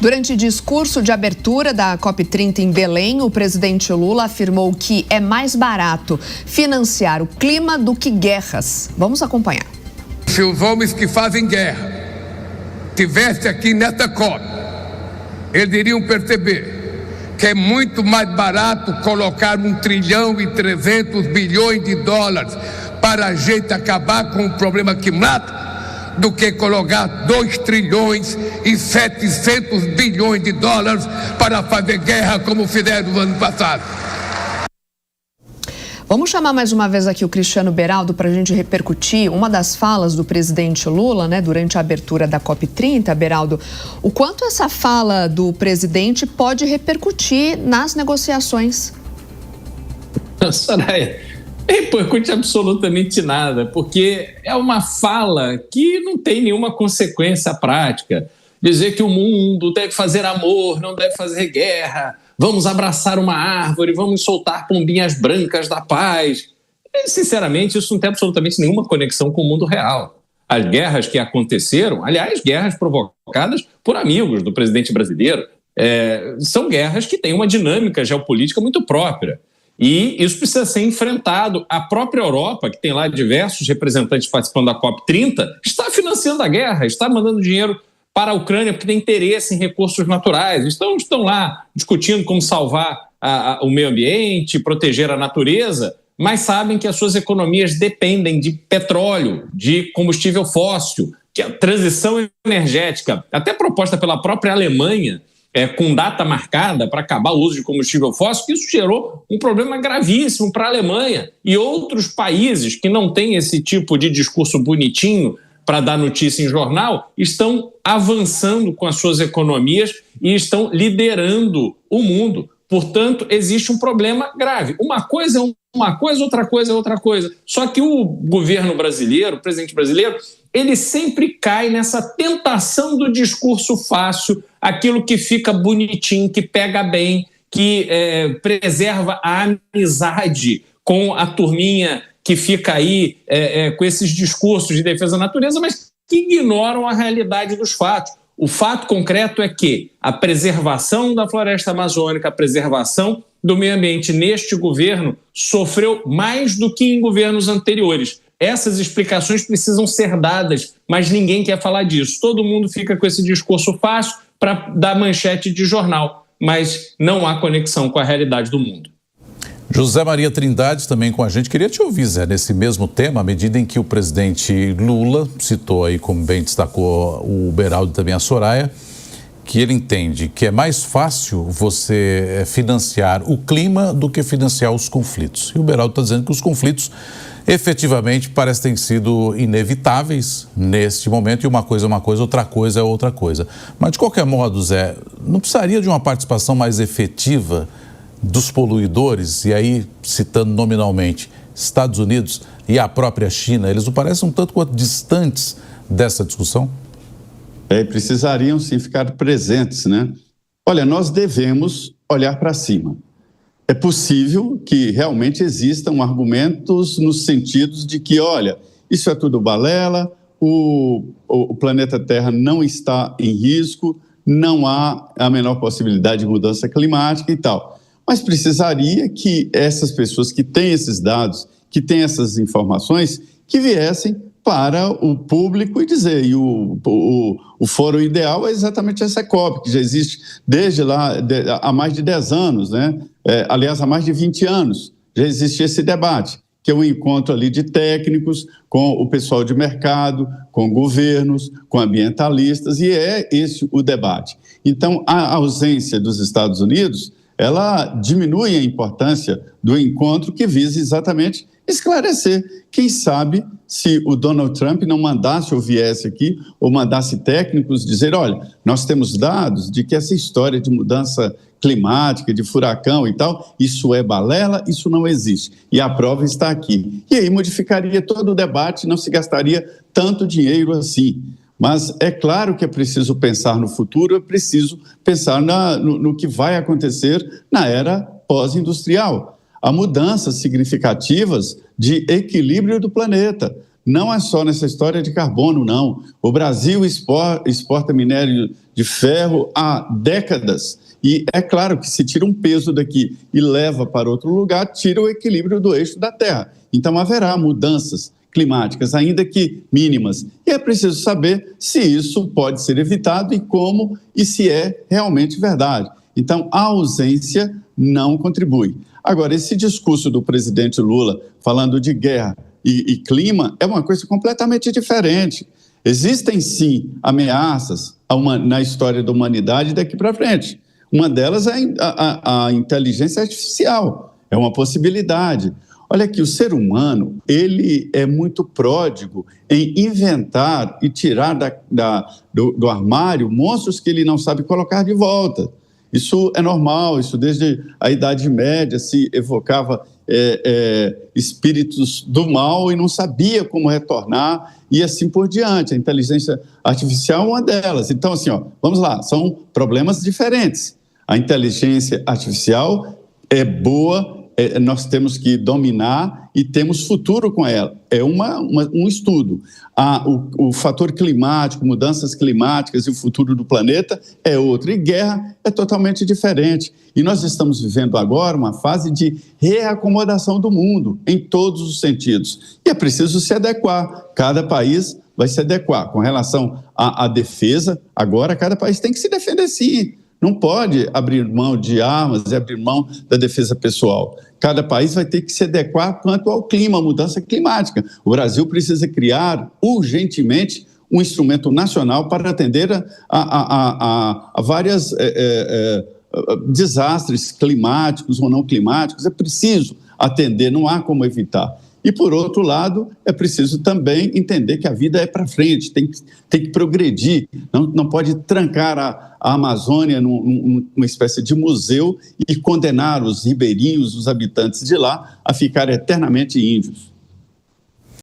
Durante discurso de abertura da COP30 em Belém, o presidente Lula afirmou que é mais barato financiar o clima do que guerras. Vamos acompanhar. Se os homens que fazem guerra estivessem aqui nessa COP, eles iriam perceber que é muito mais barato colocar 1,3 trilhão para a gente acabar com o problema climático do que colocar 2,7 trilhões para fazer guerra como fizeram no ano passado. Vamos chamar mais uma vez aqui o Cristiano Beraldo para a gente repercutir uma das falas do presidente Lula, durante a abertura da COP30, Beraldo. O quanto essa fala do presidente pode repercutir nas negociações? Soraya, repercute absolutamente nada, porque é uma fala que não tem nenhuma consequência prática. Dizer que o mundo deve fazer amor, não deve fazer guerra, vamos abraçar uma árvore, vamos soltar pombinhas brancas da paz. Sinceramente, isso não tem absolutamente nenhuma conexão com o mundo real. As guerras que aconteceram, aliás, guerras provocadas por amigos do presidente brasileiro, são guerras que têm uma dinâmica geopolítica muito própria. E isso precisa ser enfrentado. A própria Europa, que tem lá diversos representantes participando da COP30, está financiando a guerra, está mandando dinheiro para a Ucrânia porque tem interesse em recursos naturais. Estão lá discutindo como salvar o meio ambiente, proteger a natureza, mas sabem que as suas economias dependem de petróleo, de combustível fóssil, que a transição energética, até proposta pela própria Alemanha, com data marcada para acabar o uso de combustível fóssil, que isso gerou um problema gravíssimo para a Alemanha e outros países que não têm esse tipo de discurso bonitinho para dar notícia em jornal, estão avançando com as suas economias e estão liderando o mundo. Portanto, existe um problema grave. Uma coisa é uma coisa, outra coisa é outra coisa. Só que o governo brasileiro, o presidente brasileiro, ele sempre cai nessa tentação do discurso fácil, aquilo que fica bonitinho, que pega bem, que preserva a amizade com a turminha que fica aí com esses discursos de defesa da natureza, mas que ignoram a realidade dos fatos. O fato concreto é que a preservação da floresta amazônica, a preservação do meio ambiente neste governo sofreu mais do que em governos anteriores. Essas explicações precisam ser dadas, mas ninguém quer falar disso. Todo mundo fica com esse discurso fácil para dar manchete de jornal, mas não há conexão com a realidade do mundo. José Maria Trindade também com a gente. Queria te ouvir, Zé, nesse mesmo tema, à medida em que o presidente Lula citou aí, como bem destacou o Beraldo e também a Soraya, que ele entende que é mais fácil você financiar o clima do que financiar os conflitos. E o Beraldo está dizendo que os conflitos efetivamente parecem ter sido inevitáveis neste momento, e uma coisa é uma coisa, outra coisa é outra coisa. Mas, de qualquer modo, Zé, não precisaria de uma participação mais efetiva dos poluidores, e aí, citando nominalmente, Estados Unidos e a própria China? Eles não parecem um tanto quanto distantes dessa discussão? Precisariam sim ficar presentes, né? Olha, nós devemos olhar para cima. É possível que realmente existam argumentos nos sentidos de que, olha, isso é tudo balela, o planeta Terra não está em risco, não há a menor possibilidade de mudança climática e tal. Mas precisaria que essas pessoas que têm esses dados, que têm essas informações, que viessem para o público e dizer. E o fórum ideal é exatamente essa COP, que já existe desde lá, há mais de 10 anos, né? Aliás, há mais de 20 anos já existe esse debate, que é um encontro ali de técnicos com o pessoal de mercado, com governos, com ambientalistas, e é esse o debate. Então, a ausência dos Estados Unidos, ela diminui a importância do encontro que visa exatamente esclarecer. Quem sabe se o Donald Trump não mandasse ou viesse aqui, ou mandasse técnicos dizer, olha, nós temos dados de que essa história de mudança climática, de furacão e tal, isso é balela, isso não existe. E a prova está aqui. E aí modificaria todo o debate, não se gastaria tanto dinheiro assim. Mas é claro que é preciso pensar no futuro, é preciso pensar no que vai acontecer na era pós-industrial. Há mudanças significativas de equilíbrio do planeta. Não é só nessa história de carbono, não. O Brasil exporta minério de ferro há décadas. E é claro que se tira um peso daqui e leva para outro lugar, tira o equilíbrio do eixo da Terra. Então haverá mudanças climáticas, ainda que mínimas. E é preciso saber se isso pode ser evitado e como, e se é realmente verdade. Então, a ausência não contribui. Agora, esse discurso do presidente Lula falando de guerra e clima é uma coisa completamente diferente. Existem, sim, ameaças na história da humanidade daqui para frente. Uma delas é a inteligência artificial, é uma possibilidade. Olha aqui, o ser humano, ele é muito pródigo em inventar e tirar do armário monstros que ele não sabe colocar de volta. Isso é normal, isso desde a Idade Média se evocava espíritos do mal e não sabia como retornar e assim por diante. A inteligência artificial é uma delas. Então, assim, vamos lá, são problemas diferentes. A inteligência artificial é boa, nós temos que dominar e temos futuro com ela. É um estudo. O fator climático, mudanças climáticas e o futuro do planeta é outro. E guerra é totalmente diferente. E nós estamos vivendo agora uma fase de reacomodação do mundo, em todos os sentidos. E é preciso se adequar. Cada país vai se adequar. Com relação à defesa, agora cada país tem que se defender sim. Não pode abrir mão de armas e abrir mão da defesa pessoal. Cada país vai ter que se adequar quanto ao clima, à mudança climática. O Brasil precisa criar urgentemente um instrumento nacional para atender a vários desastres climáticos ou não climáticos. É preciso atender, não há como evitar. E, por outro lado, é preciso também entender que a vida é para frente, tem que progredir, não pode trancar a Amazônia numa espécie de museu e condenar os ribeirinhos, os habitantes de lá, a ficar eternamente índios.